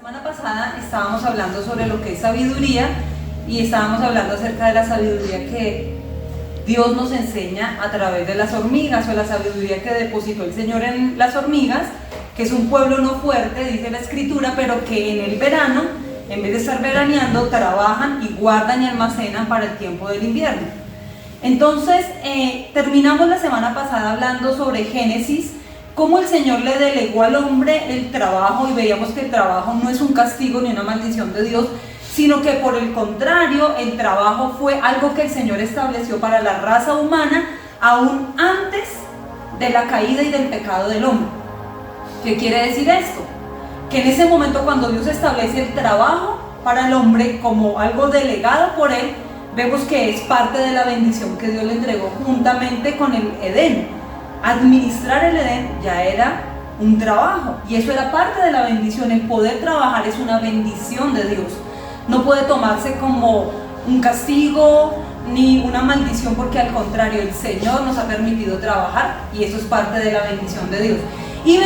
semana pasada estábamos hablando sobre lo que es sabiduría y estábamos hablando acerca de la sabiduría que Dios nos enseña a través de las hormigas, o la sabiduría que depositó el Señor en las hormigas, que es un pueblo no fuerte, dice la Escritura, pero que en el verano, en vez de estar veraneando, trabajan y guardan y almacenan para el tiempo del invierno. Entonces, terminamos la semana pasada hablando sobre Génesis, cómo el Señor le delegó al hombre el trabajo, y veíamos que el trabajo no es un castigo ni una maldición de Dios, sino que por el contrario, el trabajo fue algo que el Señor estableció para la raza humana aún antes de la caída y del pecado del hombre. ¿Qué quiere decir esto? Que en ese momento, cuando Dios establece el trabajo para el hombre como algo delegado por él, vemos que es parte de la bendición que Dios le entregó juntamente con el Edén. Administrar el Edén ya era un trabajo, y eso era parte de la bendición. El poder trabajar es una bendición de Dios. No puede tomarse como un castigo ni una maldición, porque al contrario, el Señor nos ha permitido trabajar y eso es parte de la bendición de Dios. Y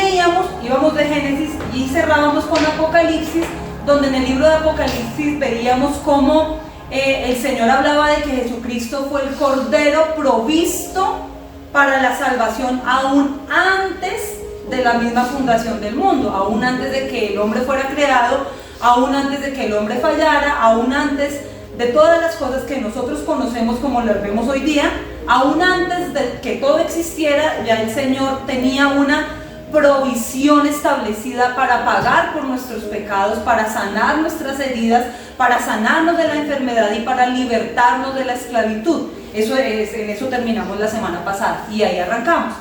íbamos de Génesis y cerrábamos con Apocalipsis, donde en el libro de Apocalipsis veíamos cómo el Señor hablaba de que Jesucristo fue el Cordero provisto para la salvación aún antes de la misma fundación del mundo, aún antes de que el hombre fuera creado, aún antes de que el hombre fallara, aún antes de todas las cosas que nosotros conocemos como las vemos hoy día, aún antes de que todo existiera, ya el Señor tenía una provisión establecida para pagar por nuestros pecados, para sanar nuestras heridas, para sanarnos de la enfermedad y para libertarnos de la esclavitud. En eso terminamos la semana pasada y ahí arrancamos.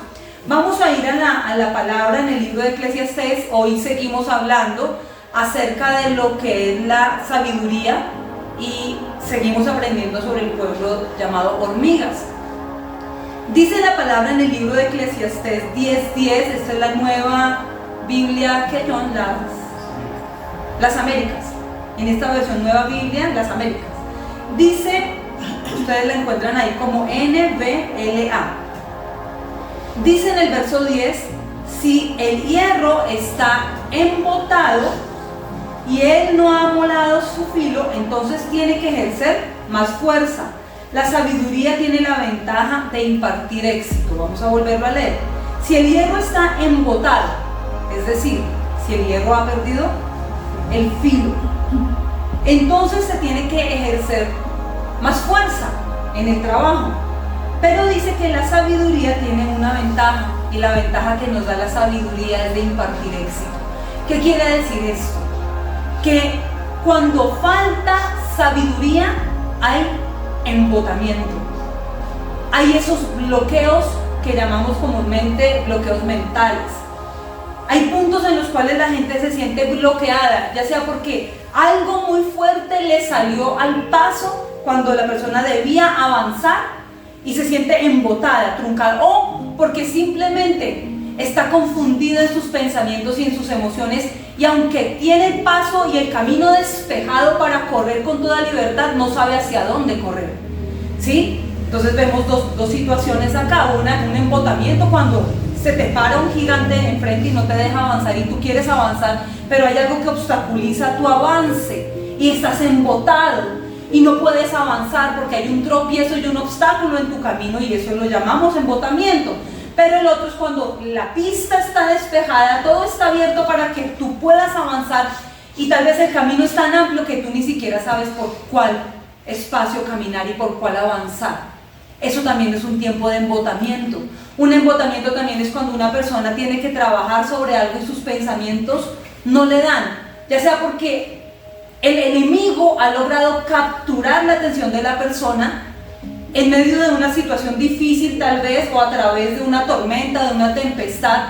Vamos a ir a la palabra en el libro de Eclesiastés. Hoy seguimos hablando acerca de lo que es la sabiduría y seguimos aprendiendo sobre el pueblo llamado hormigas. Dice la palabra en el libro de Eclesiastés 10:10, esta es la nueva Biblia que son las Américas. En esta versión nueva Biblia, las Américas. Dice, ustedes la encuentran ahí como NBLA. Dice en el verso 10, si el hierro está embotado y él no ha amolado su filo, entonces tiene que ejercer más fuerza. La sabiduría tiene la ventaja de impartir éxito. Vamos a volverlo a leer. Si el hierro está embotado, es decir, si el hierro ha perdido el filo, entonces se tiene que ejercer más fuerza en el trabajo. Pero dice que la sabiduría tiene una ventaja, y la ventaja que nos da la sabiduría es de impartir éxito. ¿Qué quiere decir esto? Que cuando falta sabiduría hay embotamiento. Hay esos bloqueos que llamamos comúnmente bloqueos mentales. Hay puntos en los cuales la gente se siente bloqueada, ya sea porque algo muy fuerte le salió al paso cuando la persona debía avanzar y se siente embotada, truncada, o porque simplemente está confundida en sus pensamientos y en sus emociones, y aunque tiene el paso y el camino despejado para correr con toda libertad, no sabe hacia dónde correr, ¿sí? Entonces vemos dos situaciones acá. Un embotamiento, cuando se te para un gigante enfrente y no te deja avanzar y tú quieres avanzar, pero hay algo que obstaculiza tu avance y estás embotado y no puedes avanzar porque hay un tropiezo y un obstáculo en tu camino, y eso lo llamamos embotamiento. Pero el otro es cuando la pista está despejada, todo está abierto para que tú puedas avanzar, y tal vez el camino es tan amplio que tú ni siquiera sabes por cuál espacio caminar y por cuál avanzar. Eso también es un tiempo de embotamiento. Un embotamiento también es cuando una persona tiene que trabajar sobre algo y sus pensamientos no le dan, ya sea porque el enemigo ha logrado capturar la atención de la persona en medio de una situación difícil tal vez, o a través de una tormenta, de una tempestad,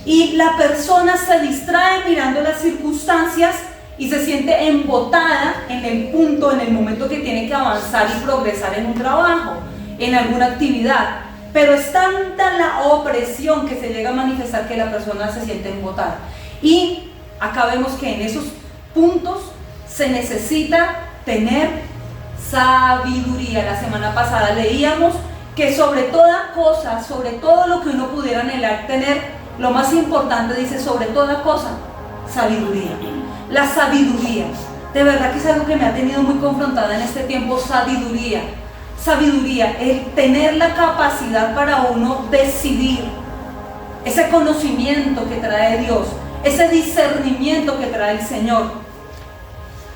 y la persona se distrae mirando las circunstancias y se siente embotada en el punto, en el momento que tiene que avanzar y progresar en un trabajo, en alguna actividad. Pero es tanta la opresión que se llega a manifestar que la persona se siente embotada. Y acá vemos que en esos puntos se necesita tener sabiduría. La semana pasada leíamos que sobre toda cosa, sobre todo lo que uno pudiera anhelar tener, lo más importante, dice, sobre toda cosa, sabiduría. La sabiduría. De verdad que es algo que me ha tenido muy confrontada en este tiempo, sabiduría. Sabiduría, el tener la capacidad para uno decidir, ese conocimiento que trae Dios, ese discernimiento que trae el Señor.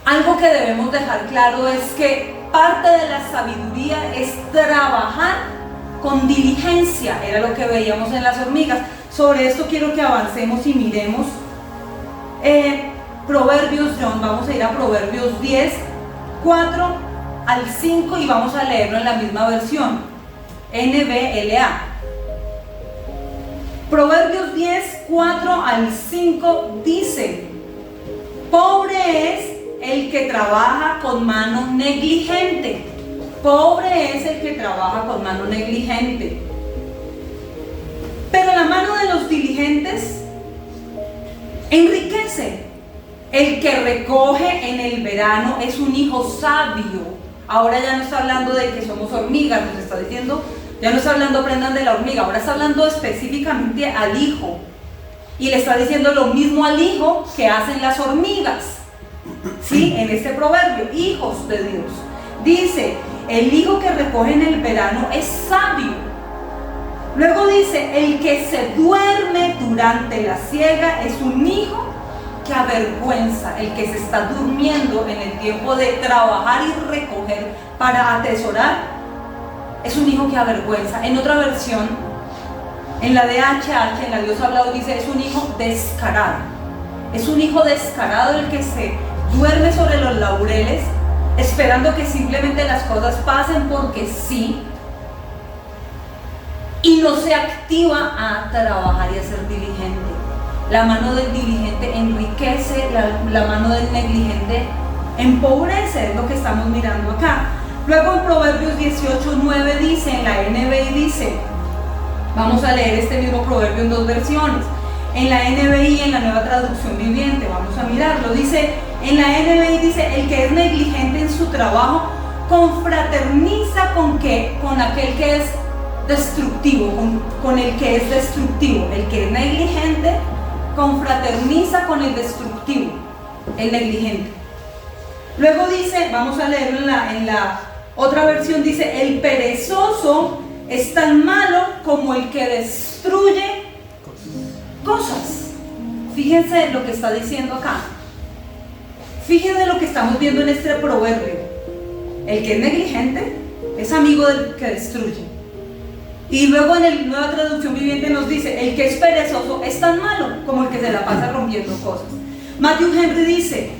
Algo que debemos dejar claro es que parte de la sabiduría es trabajar con diligencia, era lo que veíamos en las hormigas. Sobre esto quiero que avancemos y miremos Proverbios, John, vamos a ir a Proverbios 10, 4 al 5 y vamos a leerlo en la misma versión, NBLA. Proverbios 10, 4 al 5 dice: pobre es el que trabaja con mano negligente. Pobre es el que trabaja con mano negligente. Pero la mano de los diligentes enriquece. El que recoge en el verano es un hijo sabio. Ahora ya no está hablando de que somos hormigas, nos está diciendo, ya no está hablando aprendan de la hormiga, ahora está hablando específicamente al hijo. Y le está diciendo lo mismo al hijo que hacen las hormigas. ¿Sí? En este proverbio, hijos de Dios. Dice, el hijo que recoge en el verano es sabio. Luego dice, el que se duerme durante la siega es un hijo que avergüenza. El que se está durmiendo en el tiempo de trabajar y recoger para atesorar es un hijo que avergüenza. En otra versión, en la de HH, en la Dios Hablado, dice, es un hijo descarado. Es un hijo descarado el que se duerme sobre los laureles, esperando que simplemente las cosas pasen porque sí, y no se activa a trabajar y a ser diligente. La mano del diligente enriquece, la mano del negligente empobrece, es lo que estamos mirando acá. Luego en Proverbios 18:9 dice, en la NBI dice, vamos a leer este mismo proverbio en dos versiones. En la NBI, en la Nueva Traducción Viviente, vamos a mirarlo. Dice, en la NBI dice, el que es negligente en su trabajo confraterniza con aquel que es destructivo, con el que es destructivo. El que es negligente confraterniza con el destructivo, el negligente. Luego dice, vamos a leerlo en la otra versión, dice, el perezoso es tan malo como el que destruye cosas. Fíjense lo que está diciendo acá. Fíjense lo que estamos viendo en este proverbio. El que es negligente es amigo del que destruye. Y luego en la Nueva Traducción Viviente nos dice, el que es perezoso es tan malo como el que se la pasa rompiendo cosas. Matthew Henry dice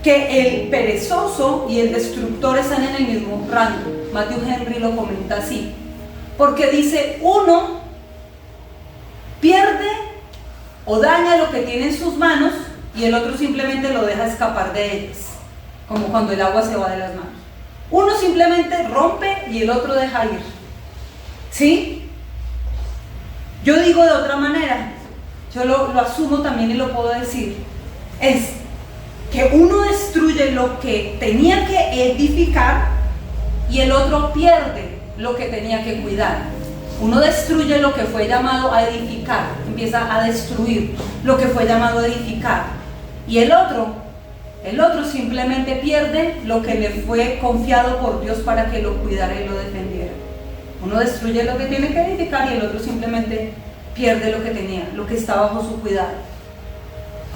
que el perezoso y el destructor están en el mismo rango. Matthew Henry lo comenta así, porque dice, uno pierde o daña lo que tiene en sus manos y el otro simplemente lo deja escapar de ellas, como cuando el agua se va de las manos. Uno simplemente rompe y el otro deja ir. ¿Sí? Yo digo de otra manera, yo lo asumo también y lo puedo decir, es que uno destruye lo que tenía que edificar y el otro pierde lo que tenía que cuidar. Uno destruye lo que fue llamado a edificar, empieza a destruir lo que fue llamado a edificar, y el otro simplemente pierde lo que le fue confiado por Dios para que lo cuidara y lo defendiera. Uno destruye lo que tiene que edificar y el otro simplemente pierde lo que tenía, lo que está bajo su cuidado.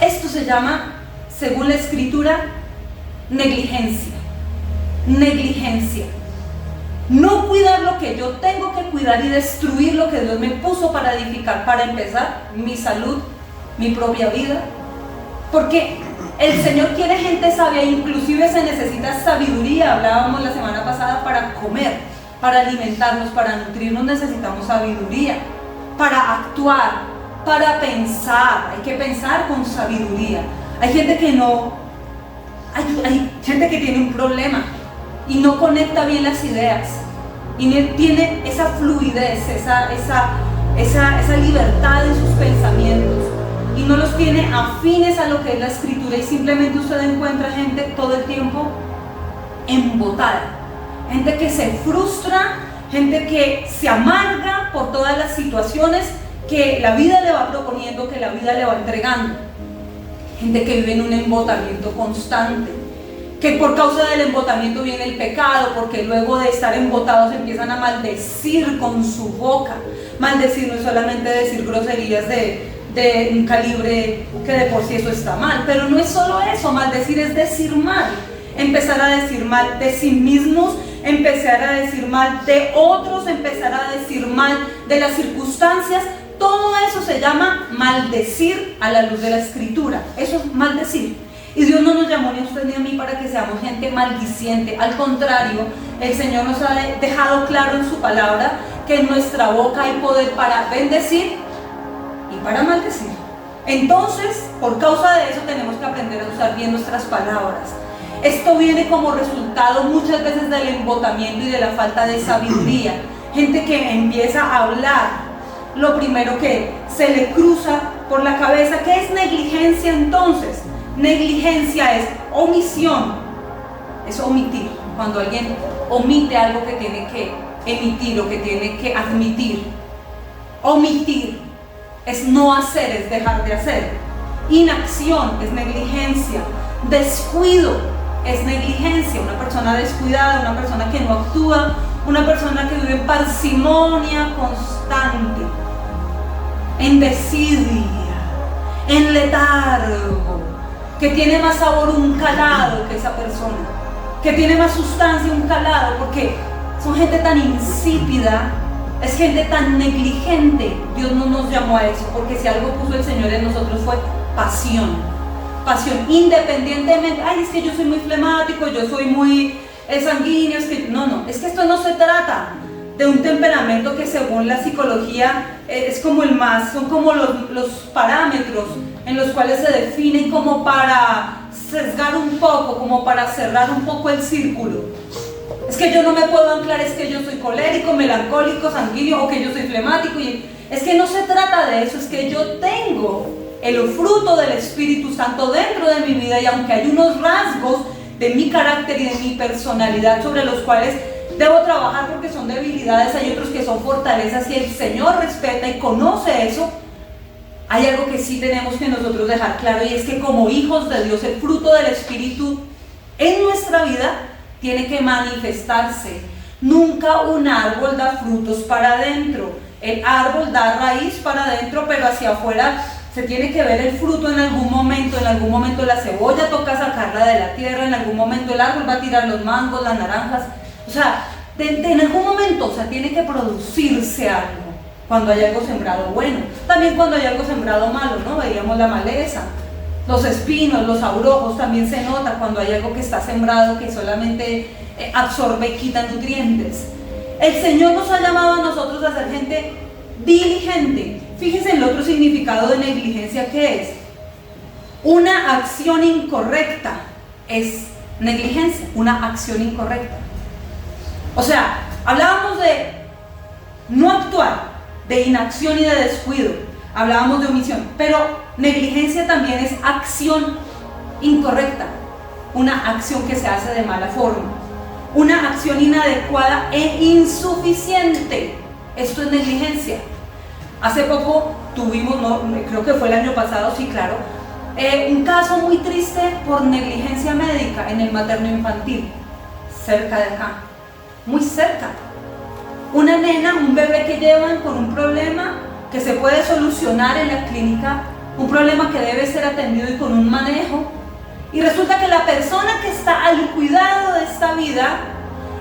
Esto se llama, según la Escritura, negligencia. Negligencia. No cuidar lo que yo tengo que cuidar y destruir lo que Dios me puso para edificar. Para empezar, mi salud, mi propia vida. Porque el Señor quiere gente sabia, inclusive se necesita sabiduría. Hablábamos la semana pasada para comer. Para alimentarnos, para nutrirnos necesitamos sabiduría, para actuar, para pensar. Hay que pensar con sabiduría. Hay gente que no, hay gente que tiene un problema y no conecta bien las ideas y no tiene esa fluidez, esa libertad en sus pensamientos y no los tiene afines a lo que es la Escritura, y simplemente usted encuentra gente todo el tiempo embotada. Gente que se frustra, gente que se amarga por todas las situaciones que la vida le va proponiendo, que la vida le va entregando. gente que vive en un embotamiento constante, que por causa del embotamiento viene el pecado, porque luego de estar embotados empiezan a maldecir con su boca. Maldecir no es solamente decir groserías de un calibre que de por sí eso está mal, pero no es solo eso. Maldecir es decir mal, empezar a decir mal de sí mismos, empezar a decir mal de otros, empezar a decir mal de las circunstancias. Todo eso se llama maldecir a la luz de la Escritura. Eso es maldecir. Y Dios no nos llamó ni a usted ni a mí para que seamos gente maldiciente. Al contrario, el Señor nos ha dejado claro en su palabra que en nuestra boca hay poder para bendecir y para maldecir. Entonces, por causa de eso tenemos que aprender a usar bien nuestras palabras. Esto viene como resultado muchas veces del embotamiento y de la falta de sabiduría. Gente que empieza a hablar, lo primero que se le cruza por la cabeza, ¿qué es negligencia entonces? Negligencia es omisión, es omitir. Cuando alguien omite algo que tiene que emitir o que tiene que admitir. Omitir es no hacer, es dejar de hacer. Inacción es negligencia. Descuido es negligencia. Una persona descuidada, una persona que no actúa, una persona que vive en parsimonia constante, en desidia, en letargo, que tiene más sabor un calado que esa persona, que tiene más sustancia un calado, porque son gente tan insípida, es gente tan negligente. Dios no nos llamó a eso, porque si algo puso el Señor en nosotros fue pasión. Pasión, independientemente, ay, es que yo soy muy flemático, yo soy muy sanguíneo, es que no, es que esto no se trata de un temperamento que según la psicología es como el más, son como los parámetros en los cuales se definen como para sesgar un poco, como para cerrar un poco el círculo. Es que yo no me puedo anclar, es que yo soy colérico, melancólico, sanguíneo, o que yo soy flemático. Y es que no se trata de eso, es que yo tengo el fruto del Espíritu Santo dentro de mi vida, y aunque hay unos rasgos de mi carácter y de mi personalidad sobre los cuales debo trabajar porque son debilidades, hay otros que son fortalezas y el Señor respeta y conoce eso. Hay algo que sí tenemos que nosotros dejar claro, y es que como hijos de Dios el fruto del Espíritu en nuestra vida tiene que manifestarse. Nunca un árbol da frutos para adentro. El árbol da raíz para adentro, pero hacia afuera se tiene que ver el fruto en algún momento. En algún momento la cebolla toca sacarla de la tierra, en algún momento el árbol va a tirar los mangos, las naranjas. O sea, en algún momento, o sea, tiene que producirse algo. Cuando hay algo sembrado bueno, también cuando hay algo sembrado malo, ¿no? Veíamos la maleza, los espinos, los abrojos, también se nota cuando hay algo que está sembrado que solamente absorbe y quita nutrientes. El Señor nos ha llamado a nosotros a ser gente diligente. Fíjense el otro significado de negligencia, que es una acción incorrecta. Es negligencia, una acción incorrecta. O sea, hablábamos de no actuar, de inacción y de descuido, hablábamos de omisión, pero negligencia también es acción incorrecta, una acción que se hace de mala forma, una acción inadecuada e insuficiente. Esto es negligencia. Hace poco tuvimos, creo que fue el año pasado, sí, claro, un caso muy triste por negligencia médica en el materno infantil, cerca de acá, muy cerca. Una nena, un bebé que llevan con un problema que se puede solucionar en la clínica, un problema que debe ser atendido y con un manejo, y resulta que la persona que está al cuidado de esta vida,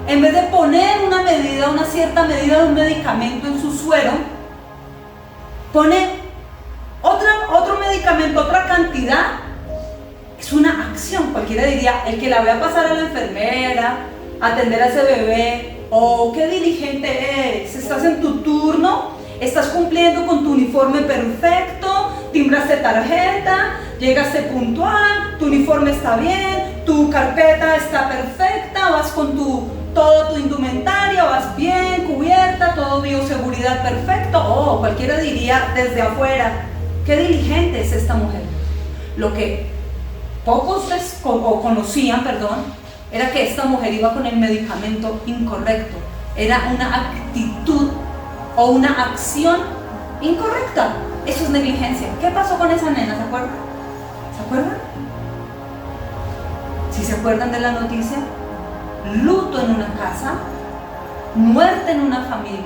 en vez de poner una medida, una cierta medida de un medicamento en su suero, pone otro medicamento, otra cantidad. Es una acción. Cualquiera diría, el que la vea pasar a la enfermera, atender a ese bebé, oh, qué diligente eres, estás en tu turno, estás cumpliendo con tu uniforme perfecto, timbraste tarjeta, llegaste puntual, tu uniforme está bien, tu carpeta está perfecta, vas con todo tu indumentaria, vas bien cubierta, todo bioseguridad perfecto. Oh, cualquiera diría desde afuera, qué diligente es esta mujer. Lo que pocos conocían, era que esta mujer iba con el medicamento incorrecto. Era una actitud o una acción incorrecta. Eso es negligencia. ¿Qué pasó con esa nena? ¿Se acuerdan? ¿Se acuerdan? ¿Sí se acuerdan de la noticia? Luto en una casa, muerte en una familia,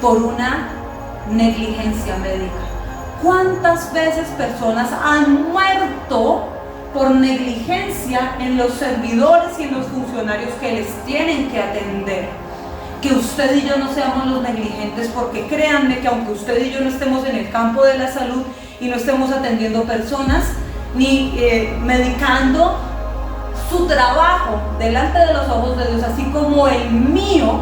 por una negligencia médica. ¿Cuántas veces personas han muerto por negligencia en los servidores y en los funcionarios que les tienen que atender? Que usted y yo no seamos los negligentes, porque créanme que aunque usted y yo no estemos en el campo de la salud y no estemos atendiendo personas ni medicando, su trabajo delante de los ojos de Dios, así como el mío,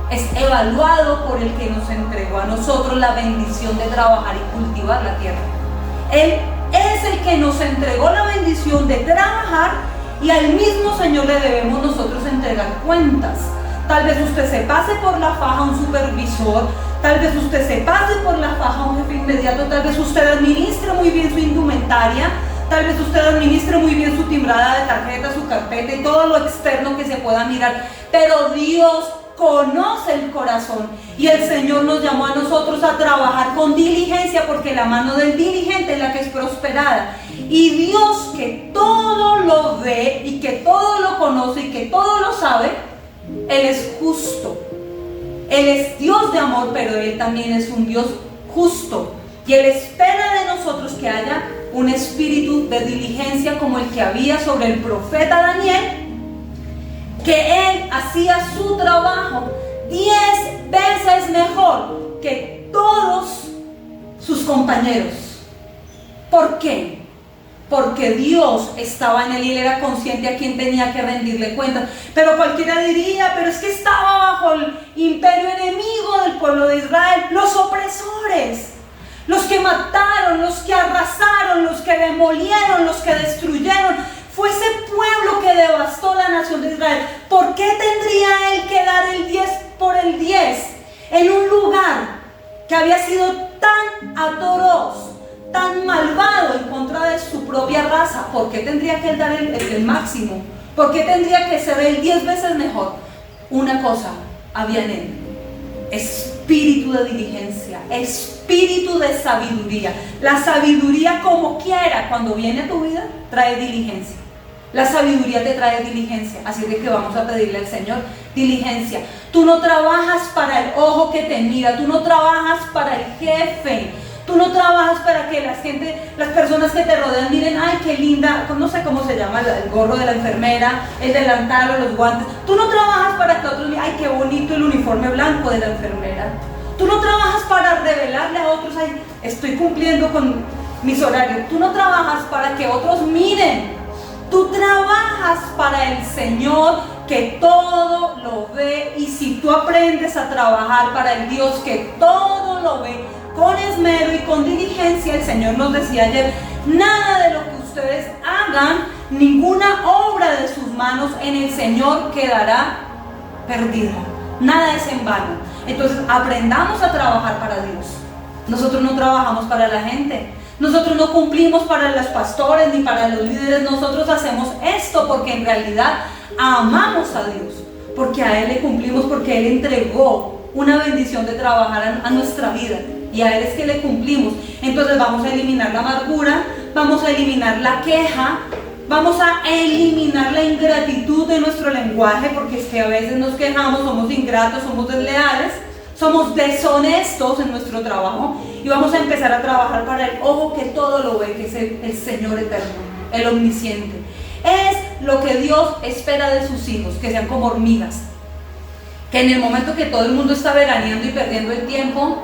es evaluado por el que nos entregó a nosotros la bendición de trabajar y cultivar la tierra. Él es el que nos entregó la bendición de trabajar, y al mismo Señor le debemos nosotros entregar cuentas. Tal vez usted se pase por la faja a un supervisor, tal vez usted se pase por la faja a un jefe inmediato, tal vez usted administre muy bien su indumentaria, tal vez usted administre muy bien su timbrada de tarjeta, su carpeta y todo lo externo que se pueda mirar, pero Dios conoce el corazón, y el Señor nos llamó a nosotros a trabajar con diligencia, porque la mano del diligente es la que es prosperada. Y Dios, que todo lo ve y que todo lo conoce y que todo lo sabe, Él es justo. Él es Dios de amor, pero Él también es un Dios justo, y Él espera de nosotros que haya un espíritu de diligencia como el que había sobre el profeta Daniel, que él hacía su trabajo 10 veces mejor que todos sus compañeros. ¿Por qué? Porque Dios estaba en él y él era consciente a quien tenía que rendirle cuentas. Pero cualquiera diría, pero es que estaba bajo el imperio enemigo del pueblo de Israel, los opresores, los que mataron, los que arrasaron, los que demolieron, los que destruyeron. Fue ese pueblo que devastó la nación de Israel. ¿Por qué tendría él que dar el 10 por el 10 en un lugar que había sido tan atroz, tan malvado en contra de su propia raza? ¿Por qué tendría que él dar el máximo? ¿Por qué tendría que ser él 10 veces mejor? Una cosa había en él: espíritu de diligencia, espíritu de sabiduría. La sabiduría, como quiera, cuando viene a tu vida, trae diligencia. La sabiduría te trae diligencia, así de que vamos a pedirle al Señor diligencia. Tú no trabajas para el ojo que te mira, tú no trabajas para el jefe, tú no trabajas para que las personas que te rodean miren, ay, qué linda, no sé cómo se llama, el gorro de la enfermera, el delantal o los guantes. Tú no trabajas para que otros miren, ay, qué bonito el uniforme blanco de la enfermera. Tú no trabajas para revelarle a otros, ay, estoy cumpliendo con mis horarios. Tú no trabajas para que otros miren. Tú trabajas para el Señor, que todo lo ve. Y si tú aprendes a trabajar para el Dios que todo lo ve, con esmero y con diligencia, el Señor nos decía ayer, nada de lo que ustedes hagan, ninguna obra de sus manos en el Señor quedará perdida. Nada es en vano. Entonces aprendamos a trabajar para Dios. Nosotros no trabajamos para la gente. Nosotros no cumplimos para los pastores ni para los líderes. Nosotros hacemos esto porque en realidad amamos a Dios, porque a Él le cumplimos, porque Él entregó una bendición de trabajar a nuestra vida, y a Él es que le cumplimos. Entonces vamos a eliminar la amargura, vamos a eliminar la queja, vamos a eliminar la ingratitud de nuestro lenguaje, porque es que a veces nos quejamos, somos ingratos, somos desleales, somos deshonestos en nuestro trabajo. Y vamos a empezar a trabajar para el ojo que todo lo ve, que es el Señor eterno, el omnisciente. Es lo que Dios espera de sus hijos, que sean como hormigas, que en el momento que todo el mundo está veraneando y perdiendo el tiempo,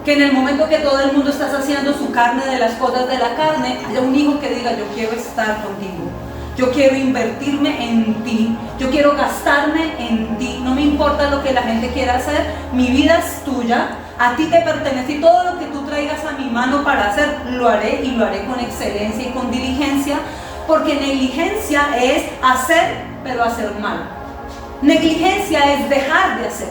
que en el momento que todo el mundo está saciando su carne de las cosas de la carne, haya un hijo que diga, yo quiero estar contigo, yo quiero invertirme en ti, yo quiero gastarme en ti, no me importa lo que la gente quiera hacer, mi vida es tuya, a ti te pertenece, y todo lo que tú traigas a mi mano para hacer, lo haré, y lo haré con excelencia y con diligencia, porque negligencia es hacer, pero hacer mal. Negligencia es dejar de hacer.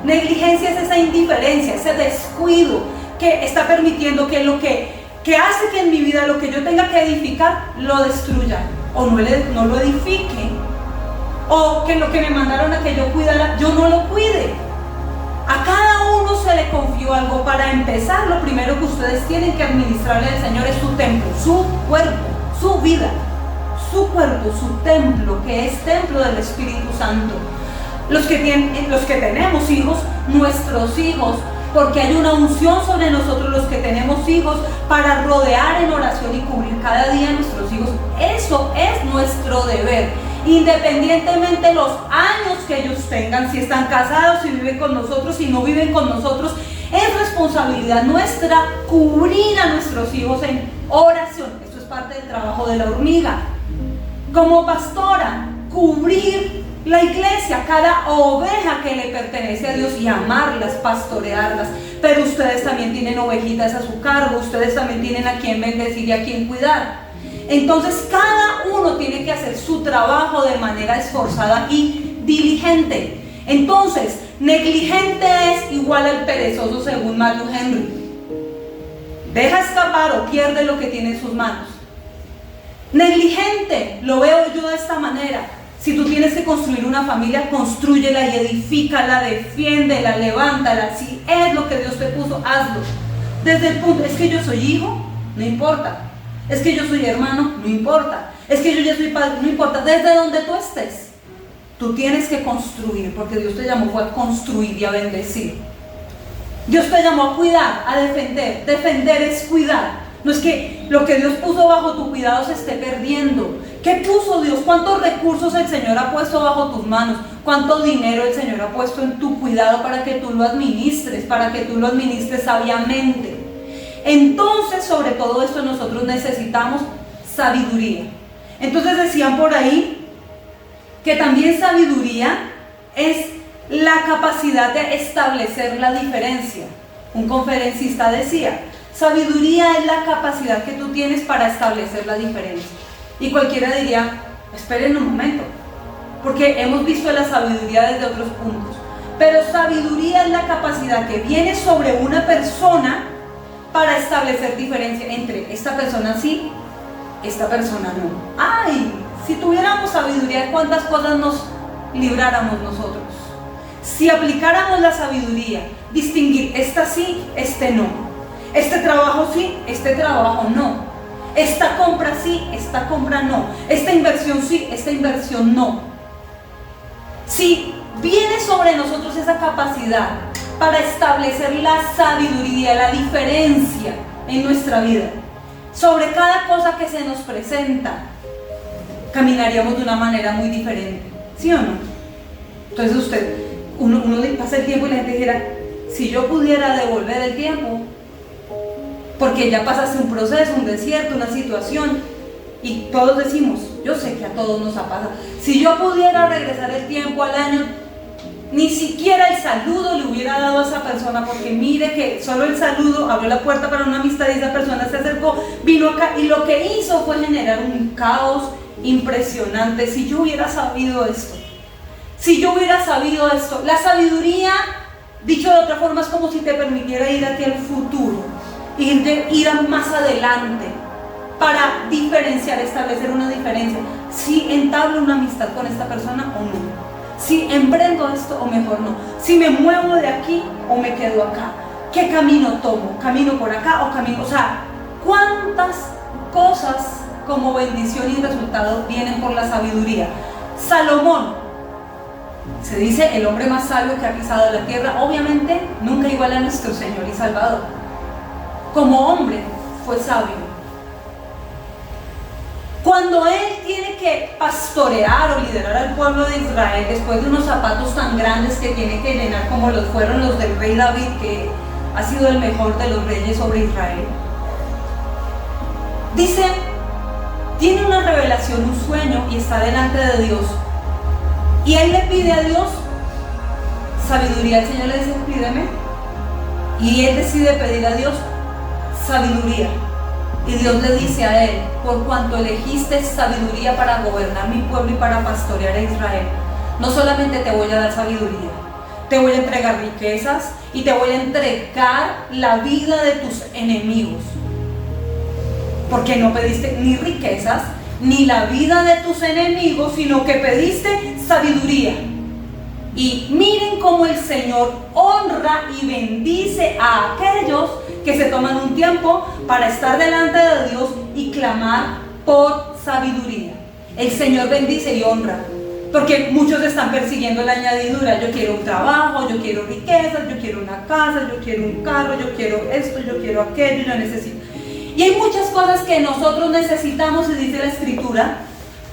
Negligencia es esa indiferencia, ese descuido que está permitiendo que lo que hace que en mi vida lo que yo tenga que edificar lo destruya, o no lo edifique, o que lo que me mandaron a que yo cuidara, yo no lo cuide. A cada uno se le le confió algo. Para empezar, lo primero que ustedes tienen que administrarle al Señor es su templo, su cuerpo, su vida, su cuerpo, su templo, que es templo del Espíritu Santo. Los que tenemos hijos, nuestros hijos, porque hay una unción sobre nosotros los que tenemos hijos para rodear en oración y cubrir cada día a nuestros hijos. Eso es nuestro deber, independientemente de los años que ellos tengan, si están casados, si viven con nosotros, si no viven con nosotros. Es responsabilidad nuestra cubrir a nuestros hijos en oración. Esto es parte del trabajo de la hormiga. Como pastora, cubrir la iglesia, cada oveja que le pertenece a Dios, y amarlas, pastorearlas. Pero ustedes también tienen ovejitas a su cargo, ustedes también tienen a quien bendecir y a quien cuidar. Entonces cada uno tiene que hacer su trabajo de manera esforzada y diligente. Entonces, negligente es igual al perezoso según Matthew Henry. Deja escapar o pierde lo que tiene en sus manos. Negligente, lo veo yo de esta manera. Si tú tienes que construir una familia, constrúyela y edifícala, defiéndela, levántala. Si es lo que Dios te puso, hazlo. Desde el punto, es que yo soy hijo, no importa. Es que yo soy hermano, no importa. Es que yo ya soy padre, no importa. Desde donde tú estés, tú tienes que construir, porque Dios te llamó fue a construir y a bendecir. Dios te llamó a cuidar, a defender. Defender es cuidar. No es que lo que Dios puso bajo tu cuidado se esté perdiendo. ¿Qué puso Dios? ¿Cuántos recursos el Señor ha puesto bajo tus manos? ¿Cuánto dinero el Señor ha puesto en tu cuidado para que tú lo administres? Para que tú lo administres sabiamente. Entonces, sobre todo esto nosotros necesitamos sabiduría. Entonces decían por ahí que también sabiduría es la capacidad de establecer la diferencia. Un conferencista decía: sabiduría es la capacidad que tú tienes para establecer la diferencia. Y cualquiera diría: esperen un momento, porque hemos visto la sabiduría desde otros puntos. Pero sabiduría es la capacidad que viene sobre una persona para establecer diferencia entre esta persona sí, esta persona no. ¡Ay! Si tuviéramos sabiduría, ¿cuántas cosas nos libráramos nosotros? Si aplicáramos la sabiduría, distinguir esta sí, este no. Este trabajo sí, este trabajo no. Esta compra sí, esta compra no. Esta inversión sí, esta inversión no. Si viene sobre nosotros esa capacidad para establecer la sabiduría, la diferencia en nuestra vida, sobre cada cosa que se nos presenta, caminaríamos de una manera muy diferente, ¿sí o no? Entonces uno pasa el tiempo y la gente dijera: si yo pudiera devolver el tiempo, porque ya pasaste un proceso, un desierto, una situación, y todos decimos, yo sé que a todos nos ha pasado, si yo pudiera regresar el tiempo al año, ni siquiera el saludo le hubiera dado a esa persona, porque mire que solo el saludo abrió la puerta para una amistad y esa persona se acercó, vino acá y lo que hizo fue generar un caos impresionante. Si yo hubiera sabido esto, la sabiduría, dicho de otra forma, es como si te permitiera ir hacia el futuro, ir más adelante para diferenciar, establecer una diferencia. Si entablo una amistad con esta persona o no, si emprendo esto o mejor no, si me muevo de aquí o me quedo acá, qué camino tomo, camino por acá o camino, o sea, cuántas cosas como bendición y resultado vienen por la sabiduría. Salomón, se dice el hombre más sabio que ha pisado la tierra, obviamente nunca igual a nuestro Señor y Salvador. Como hombre fue sabio. Cuando él tiene que pastorear o liderar al pueblo de Israel después de unos zapatos tan grandes que tiene que llenar como los fueron los del rey David, que ha sido el mejor de los reyes sobre Israel, dice, tiene una revelación, un sueño, y está delante de Dios, y él le pide a Dios sabiduría. El Señor le dice: pídeme, y él decide pedir a Dios sabiduría. Y Dios le dice a él: por cuanto elegiste sabiduría para gobernar mi pueblo y para pastorear a Israel, no solamente te voy a dar sabiduría, te voy a entregar riquezas y te voy a entregar la vida de tus enemigos. Porque no pediste ni riquezas ni la vida de tus enemigos, sino que pediste sabiduría. Y miren cómo el Señor honra y bendice a aquellos que se toman un tiempo para estar delante de Dios y clamar por sabiduría. El Señor bendice y honra, porque muchos están persiguiendo la añadidura. Yo quiero un trabajo, yo quiero riquezas, yo quiero una casa, yo quiero un carro, yo quiero esto, yo quiero aquello, yo necesito. Y hay muchas cosas que nosotros necesitamos, y dice la Escritura,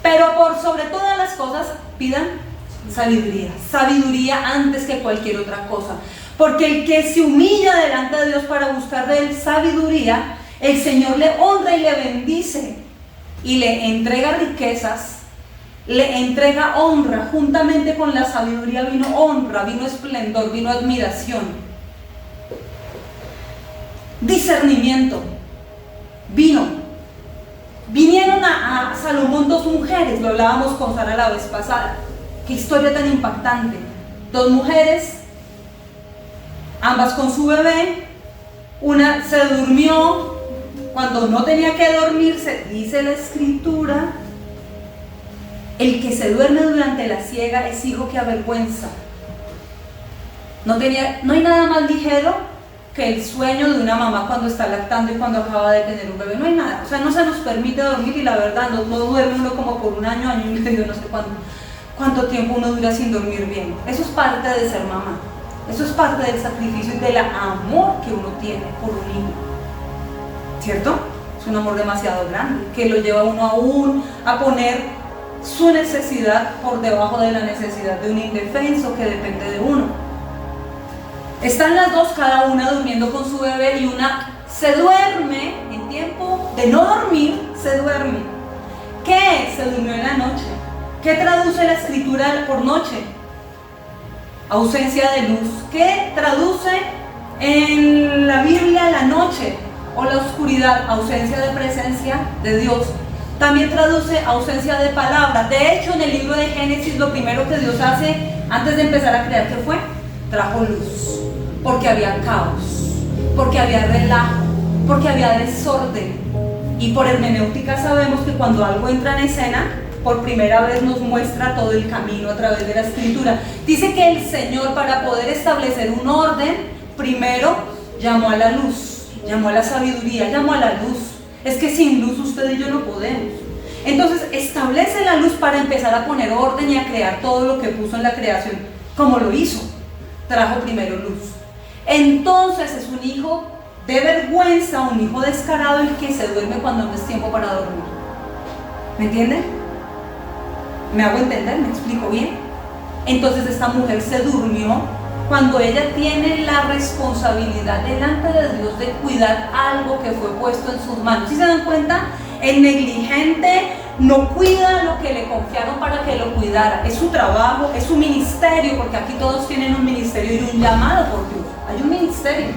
pero por sobre todas las cosas pidan sabiduría. Sabiduría antes que cualquier otra cosa. Porque el que se humilla delante de Dios para buscar de él sabiduría, el Señor le honra y le bendice y le entrega riquezas, le entrega honra. Juntamente con la sabiduría vino honra, vino esplendor, vino admiración, discernimiento. Vinieron a Salomón dos mujeres, lo hablábamos con Sara la vez pasada. Qué historia tan impactante. Dos mujeres, ambas con su bebé. Una se durmió cuando no tenía que dormirse. Dice la Escritura: el que se duerme durante la siega es hijo que avergüenza. No hay nada más ligero que el sueño de una mamá cuando está lactando y cuando acaba de tener un bebé. No hay nada, o sea, no se nos permite dormir, y la verdad no duerme uno como por un año y medio, no sé cuánto tiempo uno dura sin dormir bien. Eso es parte de ser mamá, eso es parte del sacrificio y del amor que uno tiene por un niño, ¿cierto? Es un amor demasiado grande que lo lleva uno aún a poner su necesidad por debajo de la necesidad de un indefenso que depende de uno. Están las dos, cada una durmiendo con su bebé, y una se duerme en tiempo de no dormir, se duerme. ¿Qué? Se durmió en la noche. ¿Qué traduce la Escritura por noche? Ausencia de luz. ¿Qué traduce en la Biblia la noche o la oscuridad? Ausencia de presencia de Dios. También traduce ausencia de palabra. De hecho, en el libro de Génesis, lo primero que Dios hace antes de empezar a crear, ¿qué fue? Trajo luz. Porque había caos, porque había relajo, porque había desorden. Y por hermenéutica sabemos que cuando algo entra en escena, por primera vez nos muestra todo el camino a través de la Escritura. Dice que el Señor, para poder establecer un orden, primero llamó a la luz, llamó a la sabiduría, llamó a la luz. Es que sin luz usted y yo no podemos. Entonces establece la luz para empezar a poner orden y a crear todo lo que puso en la creación. Como lo hizo, trajo primero luz. Entonces es un hijo de vergüenza, un hijo descarado, el que se duerme cuando no es tiempo para dormir. ¿Me entienden? ¿Me hago entender? ¿Me explico bien? Entonces esta mujer se durmió cuando ella tiene la responsabilidad delante de Dios de cuidar algo que fue puesto en sus manos. ¿Sí se dan cuenta? El negligente no cuida lo que le confiaron para que lo cuidara. Es su trabajo, es su ministerio, porque aquí todos tienen un ministerio y un llamado por Dios. Hay un ministerio.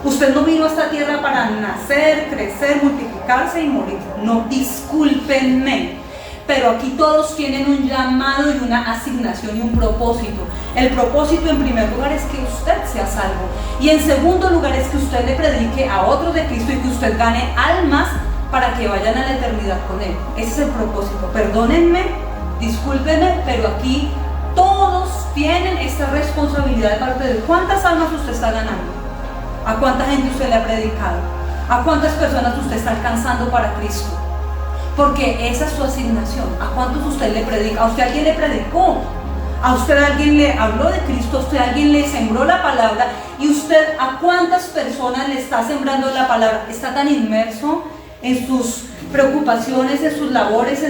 Usted no vino a esta tierra para nacer, crecer, multiplicarse y morir. No, discúlpenme. Pero aquí todos tienen un llamado y una asignación y un propósito. El propósito, en primer lugar, es que usted sea salvo. Y en segundo lugar, es que usted le predique a otros de Cristo y que usted gane almas para que vayan a la eternidad con Él. Ese es el propósito. Perdónenme, discúlpenme, pero aquí todos tienen esta responsabilidad de parte de Dios. ¿Cuántas almas usted está ganando? ¿A cuánta gente usted le ha predicado? ¿A cuántas personas usted está alcanzando para Cristo? Porque esa es su asignación. ¿A cuántos usted le predica? ¿A usted alguien le predicó? ¿A usted alguien le habló de Cristo? ¿A usted alguien le sembró la palabra? ¿Y usted a cuántas personas le está sembrando la palabra? ¿Está tan inmerso en sus preocupaciones, en sus labores,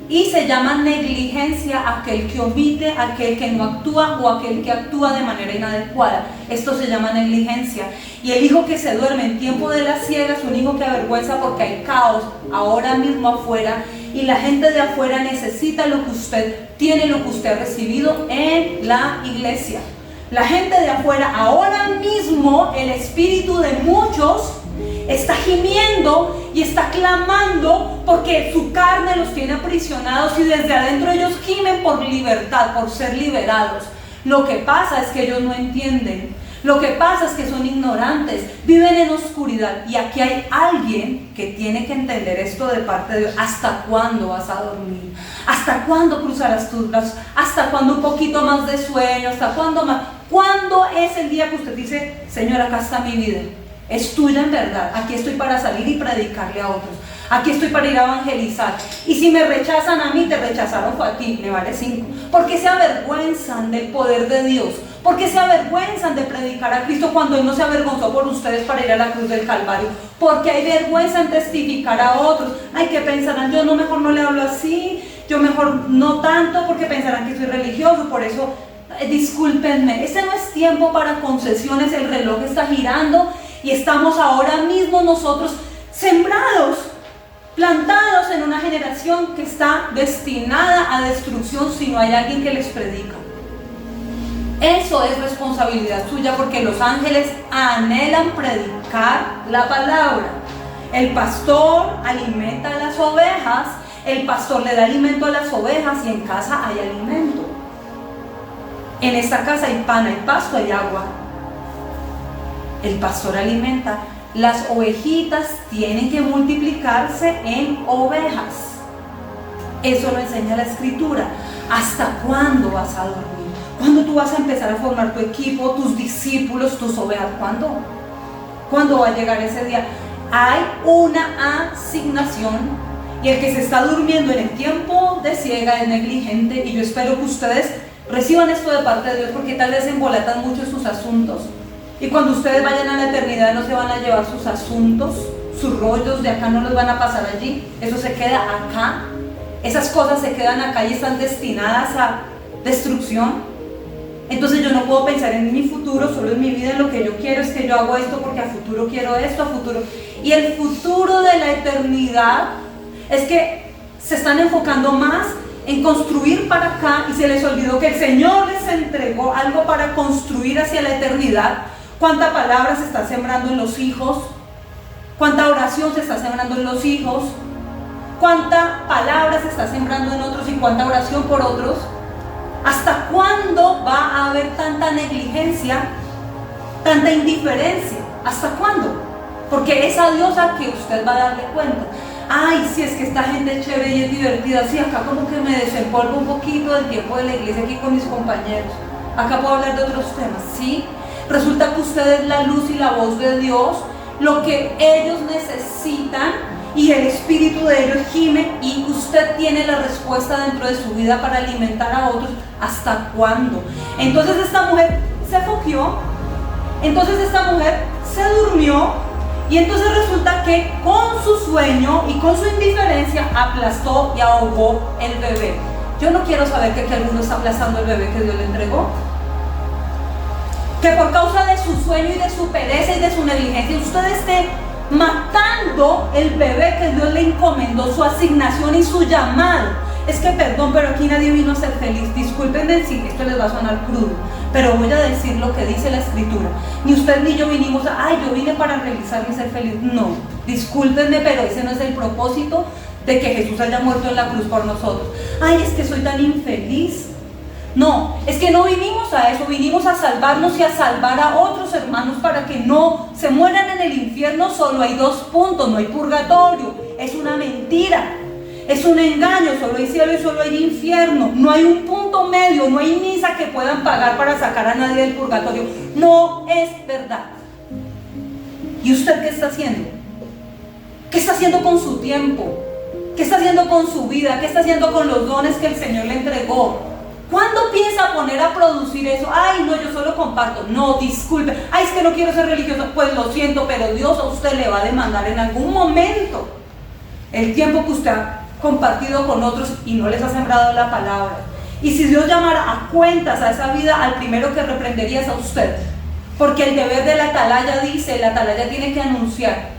y se llama negligencia aquel que omite, aquel que no actúa o aquel que actúa de manera inadecuada? Esto se llama negligencia. Y el hijo que se duerme en tiempo de la siega es un hijo que avergüenza, porque hay caos ahora mismo afuera y la gente de afuera necesita lo que usted tiene, lo que usted ha recibido en la iglesia. La gente de afuera, ahora mismo el espíritu de muchos está gimiendo y está clamando porque su carne los tiene aprisionados, y desde adentro ellos gimen por libertad, por ser liberados. Lo que pasa es que ellos no entienden. Lo que pasa es que son ignorantes, viven en oscuridad. Y aquí hay alguien que tiene que entender esto de parte de Dios. ¿Hasta cuándo vas a dormir? ¿Hasta cuándo cruzarás tus brazos? ¿Hasta cuándo un poquito más de sueño? ¿Hasta cuándo más? ¿Cuándo es el día que usted dice, Señor, acá está mi vida? Es tuya en verdad. Aquí estoy para salir y predicarle a otros. Aquí estoy para ir a evangelizar. Y si me rechazan a mí, te rechazaron fue a ti, me vale 5. ¿Por qué se avergüenzan del poder de Dios? ¿Por qué se avergüenzan de predicar a Cristo cuando Él no se avergonzó por ustedes para ir a la cruz del Calvario? Porque hay vergüenza en testificar a otros. Ay, ¿qué pensarán? Yo no, mejor no le hablo así. Yo mejor no tanto porque pensarán que soy religioso. Por eso, discúlpenme. Este no es tiempo para concesiones. El reloj está girando y estamos ahora mismo nosotros sembrados, plantados en una generación que está destinada a destrucción si no hay alguien que les predica. Eso es responsabilidad suya porque los ángeles anhelan predicar la palabra. El pastor alimenta a las ovejas, el pastor le da alimento a las ovejas y en casa hay alimento. En esta casa hay pan, hay pasto, hay agua. El pastor alimenta. Las ovejitas tienen que multiplicarse en ovejas. Eso lo enseña la Escritura. ¿Hasta cuándo vas a dormir? ¿Cuándo tú vas a empezar a formar tu equipo, tus discípulos, tus ovejas? ¿Cuándo? ¿Cuándo va a llegar ese día? Hay una asignación y el que se está durmiendo en el tiempo de ciega es negligente, y yo espero que ustedes reciban esto de parte de Dios porque tal vez embolatan mucho sus asuntos. Y cuando ustedes vayan a la eternidad no se van a llevar sus asuntos, sus rollos de acá no los van a pasar allí. Eso se queda acá. Esas cosas se quedan acá y están destinadas a destrucción. Entonces yo no puedo pensar en mi futuro, solo en mi vida, en lo que yo quiero. Es que yo hago esto porque a futuro quiero esto, a futuro. Y el futuro de la eternidad es que se están enfocando más en construir para acá y se les olvidó que el Señor les entregó algo para construir hacia la eternidad. ¿Cuánta palabra se está sembrando en los hijos? ¿Cuánta oración se está sembrando en los hijos? ¿Cuánta palabra se está sembrando en otros y cuánta oración por otros? ¿Hasta cuándo va a haber tanta negligencia, tanta indiferencia? ¿Hasta cuándo? Porque es a Dios a que usted va a darle cuenta. Ay, si es que esta gente es chévere y es divertida, sí, acá como que me desempolvo un poquito del tiempo de la iglesia aquí con mis compañeros. Acá puedo hablar de otros temas, ¿sí? Resulta que usted es la luz y la voz de Dios, lo que ellos necesitan, y el espíritu de ellos gime, y usted tiene la respuesta dentro de su vida para alimentar a otros. ¿Hasta cuándo? Entonces esta mujer se foquió, entonces esta mujer se durmió, y entonces resulta que con su sueño y con su indiferencia aplastó y ahogó el bebé. Yo no quiero saber que aquí alguno está aplastando el bebé que Dios le entregó. Que por causa de su sueño y de su pereza y de su negligencia usted esté matando el bebé que Dios le encomendó, su asignación y su llamado. Es que perdón, pero aquí nadie vino a ser feliz. Discúlpenme si esto les va a sonar crudo, pero voy a decir lo que dice la Escritura. Ni usted ni yo vinimos a, ay, yo vine para realizarme y ser feliz. No, discúlpenme, pero ese no es el propósito de que Jesús haya muerto en la cruz por nosotros. Ay, es que soy tan infeliz. No, es que no vinimos a eso, vinimos a salvarnos y a salvar a otros hermanos para que no se mueran en el infierno. Solo hay 2 puntos, no hay purgatorio, es una mentira, es un engaño, solo hay cielo y solo hay infierno, no hay un punto medio, no hay misa que puedan pagar para sacar a nadie del purgatorio, no es verdad. ¿Y usted qué está haciendo? ¿Qué está haciendo con su tiempo? ¿Qué está haciendo con su vida? ¿Qué está haciendo con los dones que el Señor le entregó? ¿Cuándo piensa poner a producir eso? Ay, no, yo solo comparto. No, disculpe. Ay, es que no quiero ser religioso. Pues lo siento, pero Dios a usted le va a demandar en algún momento el tiempo que usted ha compartido con otros y no les ha sembrado la palabra. Y si Dios llamara a cuentas a esa vida, al primero que reprendería es a usted. Porque el deber de la atalaya dice, la atalaya tiene que anunciar.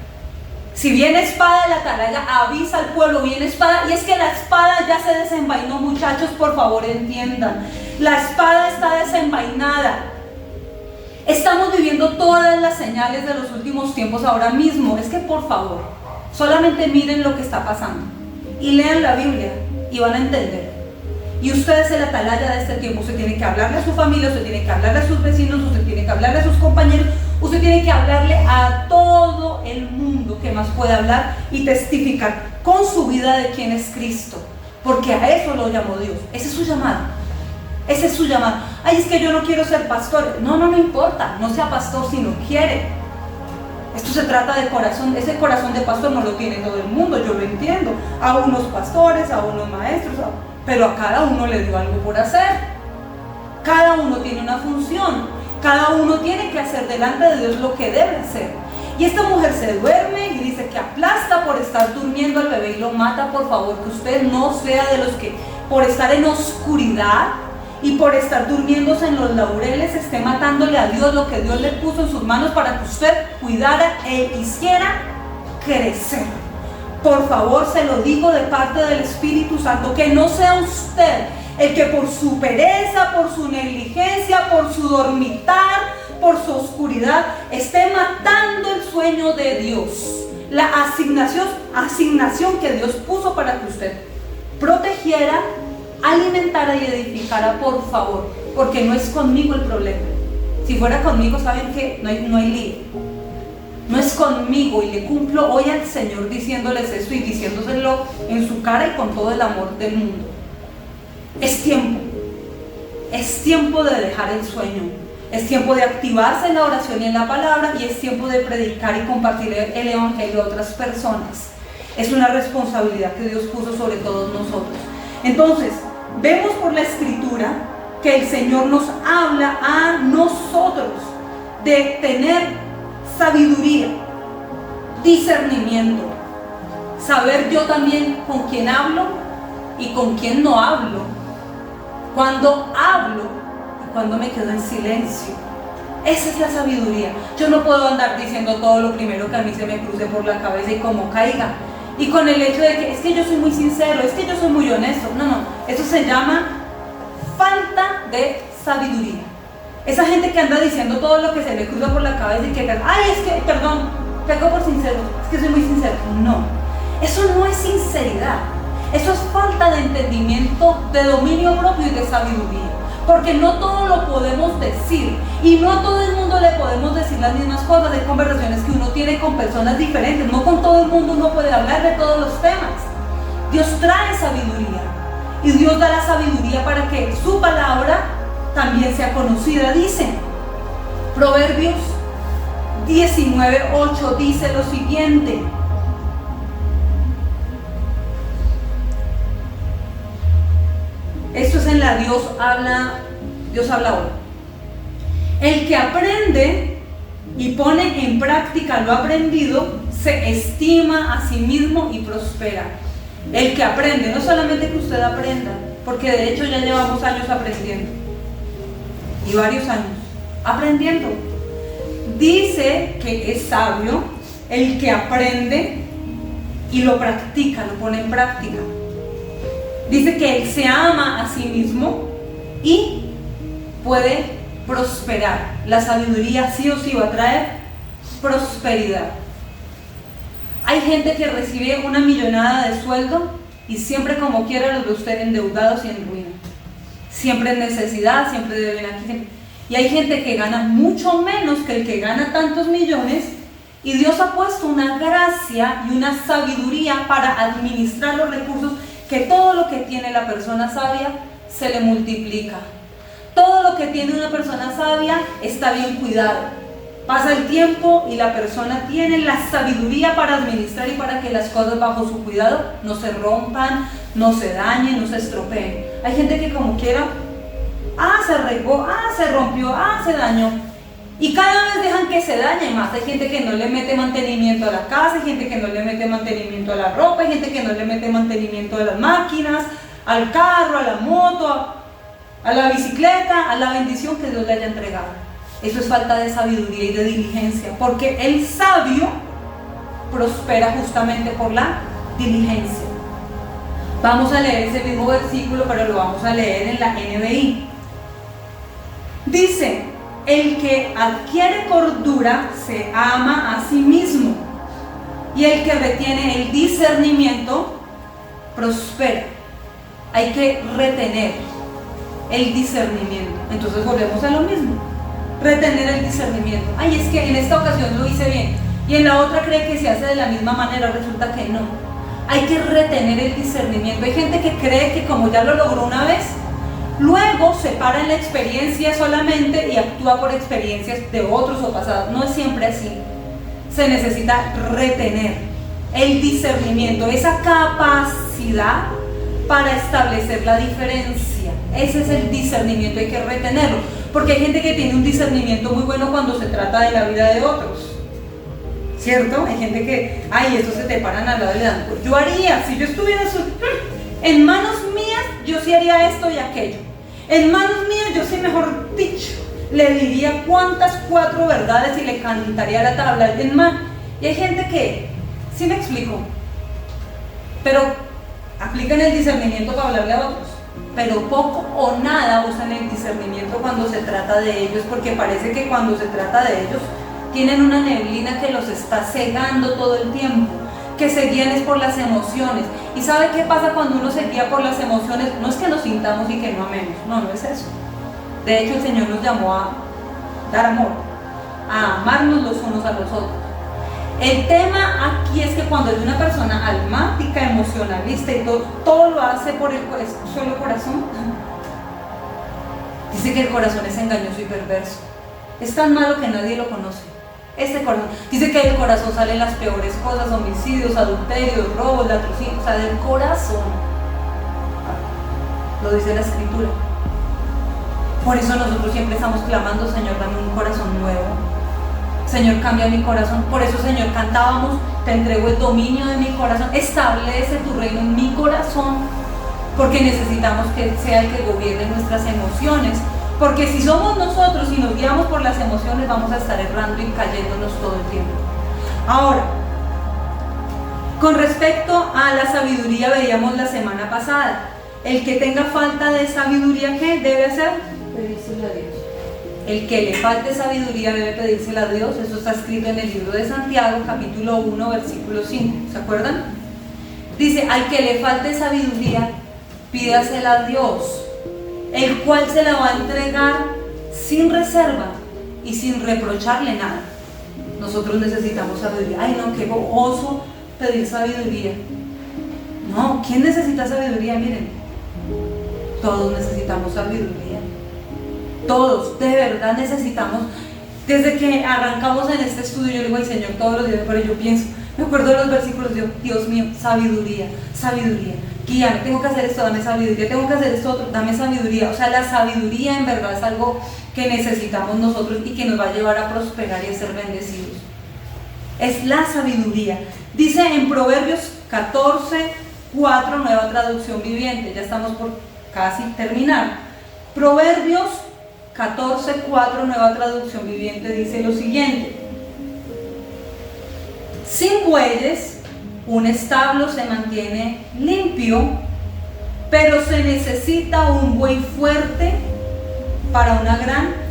Si viene espada, la atalaya avisa al pueblo, viene espada. Y es que la espada ya se desenvainó, muchachos, por favor entiendan. La espada está desenvainada. Estamos viviendo todas las señales de los últimos tiempos ahora mismo. Es que por favor, solamente miren lo que está pasando y lean la Biblia y van a entender. Y usted es el atalaya de este tiempo. Usted tiene que hablarle a su familia, usted tiene que hablarle a sus vecinos, usted tiene que hablarle a sus compañeros, usted tiene que hablarle a todo el mundo que más puede hablar y testificar con su vida de quién es Cristo. Porque a eso lo llamó Dios. Ese es su llamado. Ese es su llamado. Ay, es que yo no quiero ser pastor. No importa. No sea pastor si no quiere. Esto se trata de corazón. Ese corazón de pastor no lo tiene todo el mundo. Yo lo entiendo. A unos pastores, a unos maestros, pero a cada uno le dio algo por hacer. Cada uno tiene una función. Cada uno tiene que hacer delante de Dios lo que debe hacer. Y esta mujer se duerme y dice que aplasta por estar durmiendo al bebé y lo mata. Por favor, que usted no sea de los que por estar en oscuridad y por estar durmiéndose en los laureles esté matándole a Dios lo que Dios le puso en sus manos para que usted cuidara e hiciera crecer. Por favor, se lo digo de parte del Espíritu Santo, que no sea usted el que por su pereza, por su negligencia, por su dormitar, por su oscuridad, esté matando el sueño de Dios, la asignación que Dios puso para que usted protegiera, alimentara y edificara, por favor, porque no es conmigo el problema. Si fuera conmigo, ¿saben qué? No hay lío. No es conmigo, y le cumplo hoy al Señor diciéndoles esto y diciéndoselo en su cara y con todo el amor del mundo. Es tiempo de dejar el sueño, es tiempo de activarse en la oración y en la palabra, y es tiempo de predicar y compartir el evangelio a otras personas. Es una responsabilidad que Dios puso sobre todos nosotros. Entonces, vemos por la Escritura que el Señor nos habla a nosotros de tener sabiduría, discernimiento, saber yo también con quién hablo y con quién no hablo, cuando hablo y cuando me quedo en silencio. Esa es la sabiduría. Yo no puedo andar diciendo todo lo primero que a mí se me cruce por la cabeza y como caiga, y con el hecho de que es que yo soy muy sincero, es que yo soy muy honesto. No, eso se llama falta de sabiduría. Esa gente que anda diciendo todo lo que se le cruza por la cabeza y que, ay, es que, perdón, pego por sincero, es que soy muy sincero. No, eso no es sinceridad. Eso es falta de entendimiento, de dominio propio y de sabiduría. Porque no todo lo podemos decir y no a todo el mundo le podemos decir las mismas cosas. Hay conversaciones que uno tiene con personas diferentes. No con todo el mundo uno puede hablar de todos los temas. Dios trae sabiduría y Dios da la sabiduría para que su palabra también sea conocida. Dice Proverbios 19:8, dice lo siguiente: esto es en la Dios habla hoy. El que aprende y pone en práctica lo aprendido se estima a sí mismo y prospera. El que aprende, no solamente que usted aprenda, porque de hecho ya llevamos años aprendiendo, y varios años aprendiendo. Dice que es sabio el que aprende y lo practica, lo pone en práctica. Dice que él se ama a sí mismo y puede prosperar. La sabiduría sí o sí va a traer prosperidad. Hay gente que recibe una millonada de sueldo y siempre como quiera los ve usted endeudados y en ruina. Siempre en necesidad, siempre deben aquí. Siempre. Y hay gente que gana mucho menos que el que gana tantos millones, y Dios ha puesto una gracia y una sabiduría para administrar los recursos, que todo lo que tiene la persona sabia se le multiplica. Todo lo que tiene una persona sabia está bien cuidado. Pasa el tiempo y la persona tiene la sabiduría para administrar y para que las cosas bajo su cuidado no se rompan, no se dañen, no se estropeen. Hay gente que como quiera, se regó, se rompió, se dañó. Y cada vez dejan que se dañe más. Hay gente que no le mete mantenimiento a la casa, hay gente que no le mete mantenimiento a la ropa, hay gente que no le mete mantenimiento a las máquinas, al carro, a la moto, a la bicicleta, a la bendición que Dios le haya entregado. Eso es falta de sabiduría y de diligencia, porque el sabio prospera justamente por la diligencia. Vamos a leer ese mismo versículo, pero lo vamos a leer en la NBI. Dice: el que adquiere cordura se ama a sí mismo, y el que retiene el discernimiento prospera. hay que retener el discernimiento. Entonces volvemos a lo mismo, retener el discernimiento. Ay, es que en esta ocasión lo hice bien y en la otra cree que se hace de la misma manera, resulta que no. Hay que retener el discernimiento. Hay gente que cree que como ya lo logró una vez, luego se para en la experiencia solamente y actúa por experiencias de otros o pasados. No es siempre así. Se necesita retener el discernimiento, esa capacidad para establecer la diferencia. Ese es el discernimiento, hay que retenerlo. Porque hay gente que tiene un discernimiento muy bueno cuando se trata de la vida de otros, ¿cierto? Hay gente que, ay, eso se te paran al lado y le dan. Yo haría, si yo estuviera en manos mías, yo sí haría esto y aquello. En manos mías, yo sí, mejor dicho, le diría cuántas 4 verdades y le cantaría la tabla. Y hay gente que, sí me explico, pero aplican el discernimiento para hablarle a otros, pero poco o nada usan el discernimiento cuando se trata de ellos, porque parece que cuando se trata de ellos tienen una neblina que los está cegando todo el tiempo, que se guían es por las emociones. ¿Y sabe qué pasa cuando uno se guía por las emociones? No es que nos sintamos y que no amemos, no es eso. De hecho, el Señor nos llamó a dar amor, a amarnos los unos a los otros. El tema aquí es que cuando es una persona almática, emocionalista y todo lo hace por el solo corazón, dice que el corazón es engañoso y perverso. Es tan malo que nadie lo conoce. Este corazón, dice que del corazón salen las peores cosas: homicidios, adulterios, robos, latrocinio, o sea, del corazón. Lo dice la Escritura. Por eso nosotros siempre estamos clamando: Señor, dame un corazón nuevo. Señor, cambia mi corazón. Por eso, Señor, cantábamos: te entrego el dominio de mi corazón, establece tu reino en mi corazón, porque necesitamos que sea el que gobierne nuestras emociones, porque si somos nosotros y nos guiamos por las emociones, vamos a estar errando y cayéndonos todo el tiempo. Ahora, con respecto a la sabiduría, veíamos la semana pasada, el que tenga falta de sabiduría, ¿qué debe hacer? Pedírsela a Dios. El que le falte sabiduría debe pedírsela a Dios. Eso está escrito en el libro de Santiago, capítulo 1, versículo 5. ¿Se acuerdan? Dice: al que le falte sabiduría, pídasela a Dios, el cual se la va a entregar sin reserva y sin reprocharle nada. Nosotros necesitamos sabiduría. Ay, no, qué oso pedir sabiduría. No, ¿quién necesita sabiduría? Miren, todos necesitamos sabiduría. Todos, de verdad necesitamos. Desde que arrancamos en este estudio, yo le digo al Señor todos los días, pero yo pienso, me acuerdo de los versículos, digo: Dios mío, sabiduría, sabiduría, guíame, tengo que hacer esto, dame sabiduría, tengo que hacer esto otro, dame sabiduría. O sea, la sabiduría en verdad es algo que necesitamos nosotros y que nos va a llevar a prosperar y a ser bendecidos. Es la sabiduría. Dice en Proverbios 14:4, nueva traducción viviente, ya estamos por casi terminar. Proverbios 14:4, nueva traducción viviente, dice lo siguiente: sin bueyes un establo se mantiene limpio, pero se necesita un buey fuerte para una gran.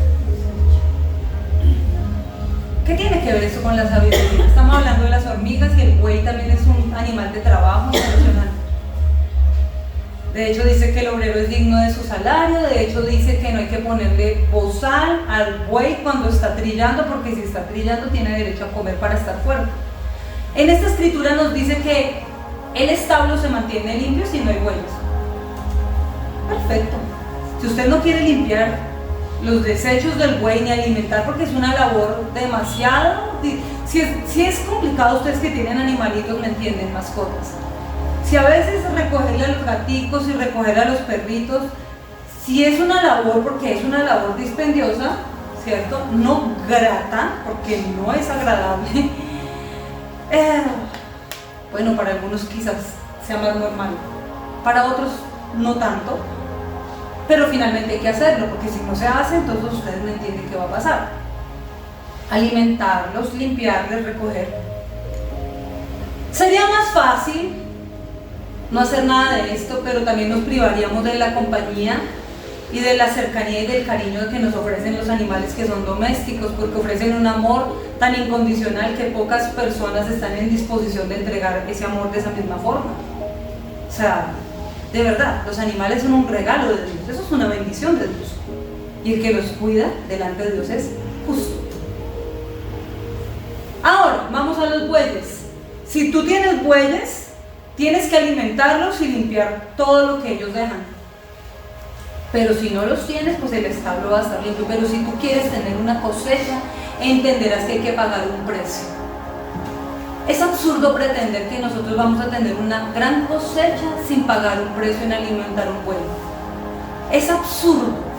¿Qué tiene que ver eso con la sabiduría? Estamos hablando de las hormigas y el buey también es un animal de trabajo emocional. De hecho dice que el obrero es digno de su salario. De hecho dice que no hay que ponerle bozal al buey cuando está trillando, porque si está trillando tiene derecho a comer para estar fuerte. En esta escritura nos dice que el establo se mantiene limpio si no hay bueyes. Perfecto. Si usted no quiere limpiar los desechos del buey ni alimentar, porque es una labor demasiado, si es complicado, ustedes que tienen animalitos me entienden, mascotas. Si a veces recogerle a los gaticos y recoger a los perritos, si es una labor, porque es una labor dispendiosa, ¿cierto? No grata, porque no es agradable. Bueno, para algunos quizás sea más normal, para otros no tanto, pero finalmente hay que hacerlo, porque si no se hace, entonces ustedes no entienden qué va a pasar. Alimentarlos, limpiarles, recoger. Sería más fácil no hacer nada de esto, pero también nos privaríamos de la compañía y de la cercanía y del cariño que nos ofrecen los animales que son domésticos, porque ofrecen un amor tan incondicional que pocas personas están en disposición de entregar ese amor de esa misma forma. O sea, De verdad, los animales son un regalo de Dios, eso es una bendición de Dios. Y el que los cuida delante de Dios es justo. Ahora, vamos a los bueyes. Si tú tienes bueyes, tienes que alimentarlos y limpiar todo lo que ellos dejan. Pero si no los tienes, pues el establo va a estar limpio. Pero si tú quieres tener una cosecha, entenderás que hay que pagar un precio. Es absurdo pretender que nosotros vamos a tener una gran cosecha sin pagar un precio en alimentar un buey. Es absurdo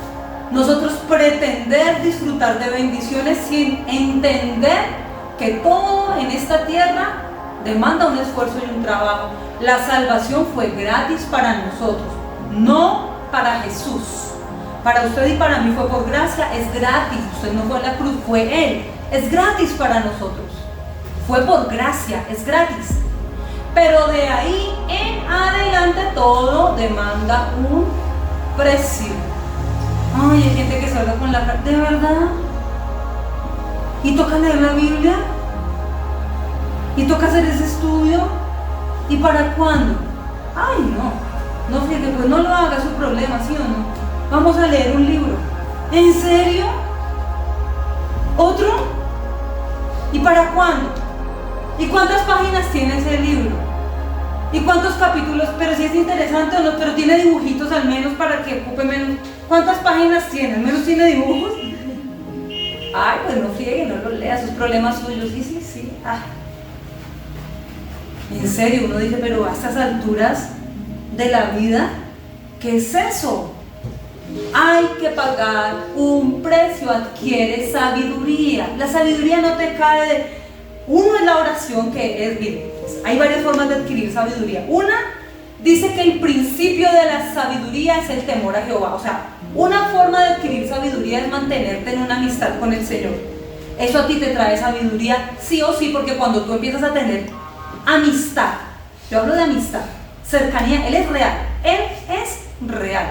nosotros pretender disfrutar de bendiciones sin entender que todo en esta tierra demanda un esfuerzo y un trabajo. La salvación fue gratis para nosotros, no para Jesús. Para usted y para mí fue por gracia, es gratis. Usted no fue a la cruz, fue Él. Es gratis para nosotros. Fue por gracia, es gratis. Pero de ahí en adelante todo demanda un precio. Ay, hay gente que se habla con la cara, ¿de verdad? ¿Y toca leer la Biblia? ¿Y toca hacer ese estudio? ¿Y para cuándo? Ay, no, fíjate, pues no lo haga, su problema, ¿sí o no? Vamos a leer un libro. ¿En serio? ¿Otro? ¿Y para cuándo? ¿Y cuántas páginas tiene ese libro? ¿Y cuántos capítulos? Pero si es interesante o no, pero tiene dibujitos al menos para que ocupe menos. ¿Cuántas páginas tiene? ¿Al menos tiene dibujos? Ay, pues no friegue, no lo lea, sus problemas suyos. Sí. Ay. En serio, uno dice, pero a estas alturas de la vida, ¿qué es eso? Hay que pagar un precio, adquiere sabiduría. La sabiduría no te cae de... Uno es la oración, que es bien. Hay varias formas de adquirir sabiduría. Una dice que el principio de la sabiduría es el temor a Jehová. O sea, una forma de adquirir sabiduría es mantenerte en una amistad con el Señor. Eso a ti te trae sabiduría, sí o sí, porque cuando tú empiezas a tener amistad, yo hablo de amistad, cercanía, Él es real, Él es real.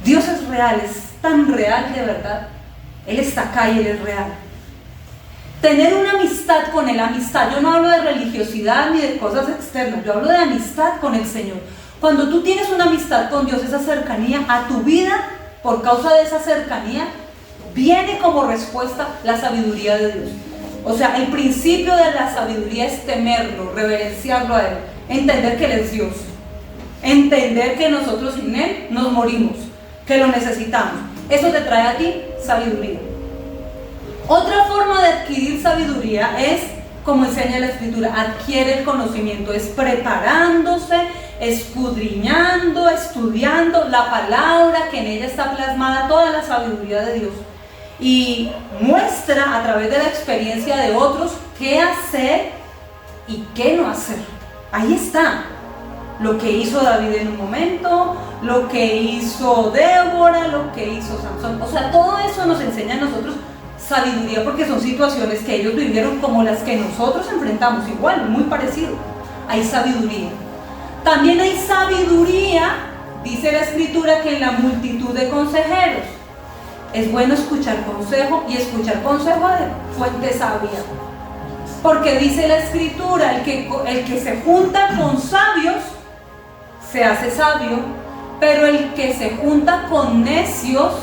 Dios es real, es tan real de verdad. Él está acá y Él es real. Tener una amistad con Él, amistad, yo no hablo de religiosidad ni de cosas externas, yo hablo de amistad con el Señor. Cuando tú tienes una amistad con Dios, esa cercanía a tu vida, por causa de esa cercanía, viene como respuesta la sabiduría de Dios. O sea, el principio de la sabiduría es temerlo, reverenciarlo a Él, entender que Él es Dios, entender que nosotros sin Él nos morimos, que lo necesitamos. Eso te trae a ti sabiduría. Otra forma de adquirir sabiduría es, como enseña la Escritura, adquiere el conocimiento, es preparándose, escudriñando, estudiando la palabra, que en ella está plasmada toda la sabiduría de Dios, y muestra a través de la experiencia de otros qué hacer y qué no hacer. Ahí está lo que hizo David en un momento, lo que hizo Débora, lo que hizo Sansón. O sea, todo eso nos enseña a nosotros sabiduría, porque son situaciones que ellos vivieron como las que nosotros enfrentamos, igual, muy parecido. Hay sabiduría. También hay sabiduría, dice la Escritura, que en la multitud de consejeros es bueno escuchar consejo, y escuchar consejo de fuente sabia. Porque dice la Escritura, el que se junta con sabios se hace sabio, pero el que se junta con necios,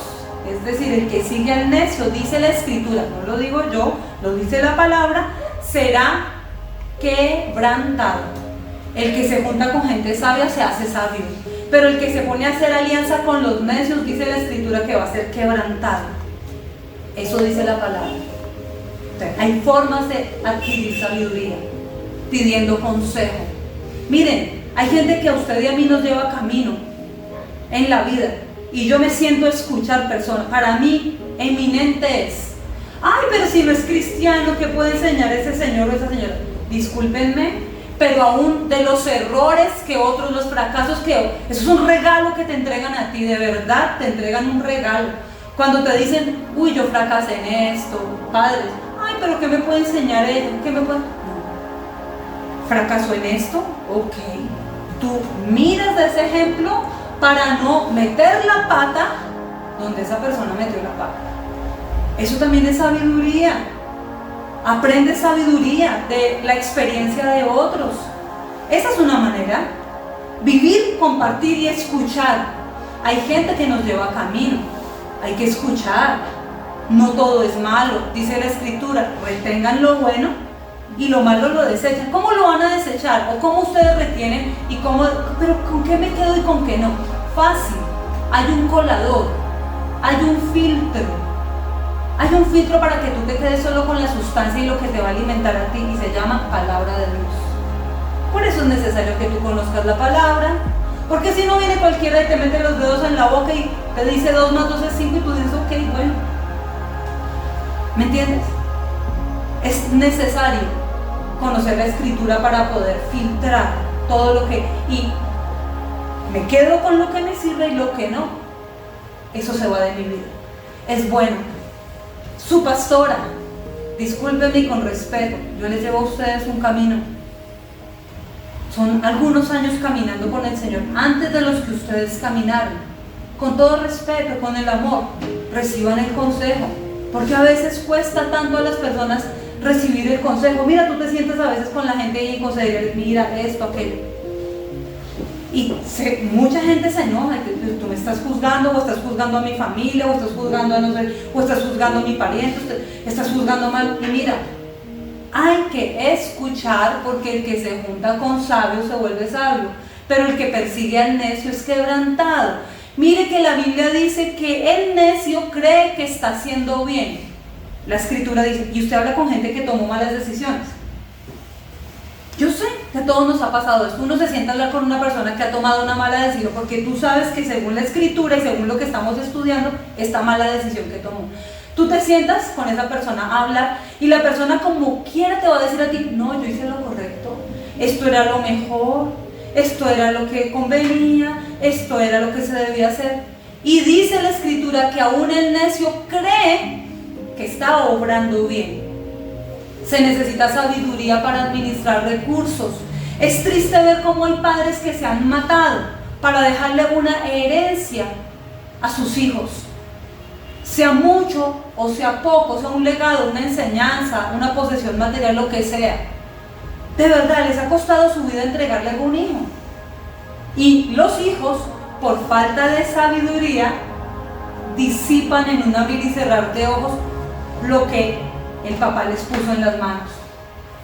es decir, el que sigue al necio, dice la Escritura, no lo digo yo, lo dice la palabra, será quebrantado. El que se junta con gente sabia se hace sabio, pero el que se pone a hacer alianza con los necios, dice la Escritura, que va a ser quebrantado. Eso dice la palabra. Entonces, hay formas de adquirir sabiduría, pidiendo consejo. Miren, hay gente que a usted y a mí nos lleva camino en la vida, y yo me siento a escuchar personas. Para mí, eminente es, ay, pero si no es cristiano, ¿qué puede enseñar ese señor o esa señora? Discúlpenme, pero aún de los errores que otros, los fracasos que... Eso es un regalo que te entregan a ti, de verdad, te entregan un regalo. Cuando te dicen, uy, yo fracasé en esto, padres, ay, pero ¿qué me puede enseñar ella? ¿Qué me puede...? No. ¿Fracasó en esto? Ok. Tú miras de ese ejemplo para no meter la pata donde esa persona metió la pata. Eso también es sabiduría. Aprende sabiduría de la experiencia de otros. Esa es una manera. vivir, compartir y escuchar. Hay gente que nos lleva camino, hay que escuchar. No todo es malo, dice la Escritura, retengan lo bueno y lo malo lo desechan. ¿Cómo lo van a desechar? ¿O cómo ustedes retienen? ¿Y cómo? ¿Pero con qué me quedo y con qué no? Fácil, hay un colador, hay un filtro. Hay un filtro para que tú te quedes solo con la sustancia y lo que te va a alimentar a ti, y se llama palabra de Dios. Por eso es necesario que tú conozcas la palabra, porque si no viene cualquiera y te mete los dedos en la boca y te dice 2 más 2 es 5 y tú dices ok, bueno. ¿Me entiendes? Es necesario conocer la Escritura para poder filtrar todo lo que... Y me quedo con lo que me sirve y lo que no, eso se va de mi vida. Es bueno. Su pastora, discúlpenme y con respeto, yo les llevo a ustedes un camino. Son algunos años caminando con el Señor, antes de los que ustedes caminaron. Con todo respeto, con el amor, reciban el consejo, porque a veces cuesta tanto a las personas recibir el consejo. Mira, tú te sientes a veces con la gente y consejeros, mira esto, aquello. Y mucha gente se enoja, tú me estás juzgando, o estás juzgando a mi familia, o estás juzgando a no sé, o estás juzgando a mi pariente, estás juzgando mal. Y mira, hay que escuchar, porque el que se junta con sabio se vuelve sabio, pero el que persigue al necio es quebrantado. Mire que la Biblia dice que el necio cree que está haciendo bien. La Escritura dice, y usted habla con gente que tomó malas decisiones. Yo sé que a todos nos ha pasado esto. Uno se sienta a hablar con una persona que ha tomado una mala decisión, porque tú sabes que según la Escritura y según lo que estamos estudiando, esta mala decisión que tomó. Tú te sientas con esa persona a hablar y la persona como quiera te va a decir a ti, no, yo hice lo correcto, esto era lo mejor, esto era lo que convenía, esto era lo que se debía hacer. Y dice la Escritura que aún el necio cree que está obrando bien. Se necesita sabiduría para administrar recursos. Es triste ver cómo hay padres que se han matado para dejarle una herencia a sus hijos. Sea mucho o sea poco, sea un legado, una enseñanza, una posesión material, lo que sea. De verdad, les ha costado su vida entregarle a un hijo. Y los hijos, por falta de sabiduría, disipan en un abrir y cerrar de ojos lo que el papá les puso en las manos.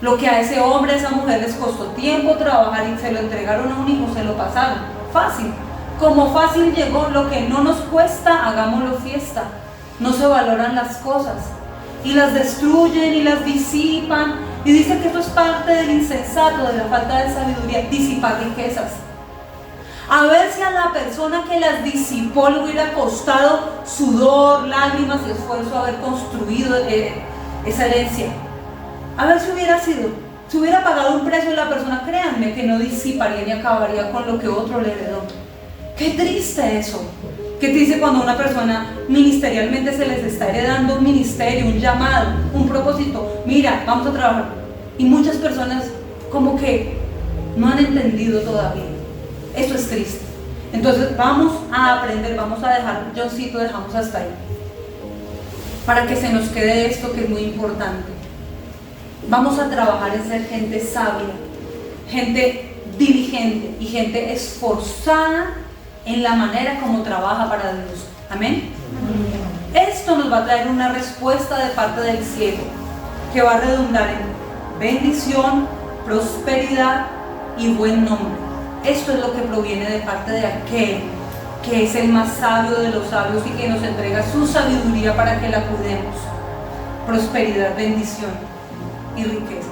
Lo que a ese hombre, a esa mujer les costó tiempo trabajar y se lo entregaron a un hijo, se lo pasaron. Fácil. Como fácil llegó, lo que no nos cuesta, hagámoslo fiesta. No se valoran las cosas y las destruyen y las disipan. Y dice que esto es parte del insensato, de la falta de sabiduría, disipar riquezas. A ver si a la persona que las disipó le hubiera costado sudor, lágrimas y esfuerzo haber construido esa herencia. A ver si hubiera sido, si hubiera pagado un precio la persona, créanme que no disiparía ni acabaría con lo que otro le heredó. Qué triste eso. Qué triste cuando a una persona ministerialmente se les está heredando un ministerio, un llamado, un propósito. Mira, vamos a trabajar. Y muchas personas como que no han entendido todavía. Eso es triste. Entonces vamos a aprender, vamos a dejar, Johncito, dejamos hasta ahí, para que se nos quede esto que es muy importante. Vamos a trabajar en ser gente sabia, gente diligente y gente esforzada en la manera como trabaja para Dios. Amén. Esto nos va a traer una respuesta de parte del cielo que va a redundar en bendición, prosperidad y buen nombre. Esto es lo que proviene de parte de aquel que es el más sabio de los sabios y que nos entrega su sabiduría para que la cuidemos. Prosperidad, bendición y riqueza.